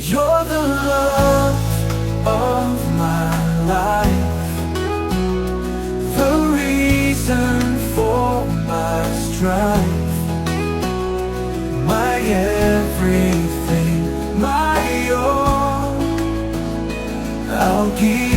You're the love of my life, the reason for my strife, my everything, my all. I'll give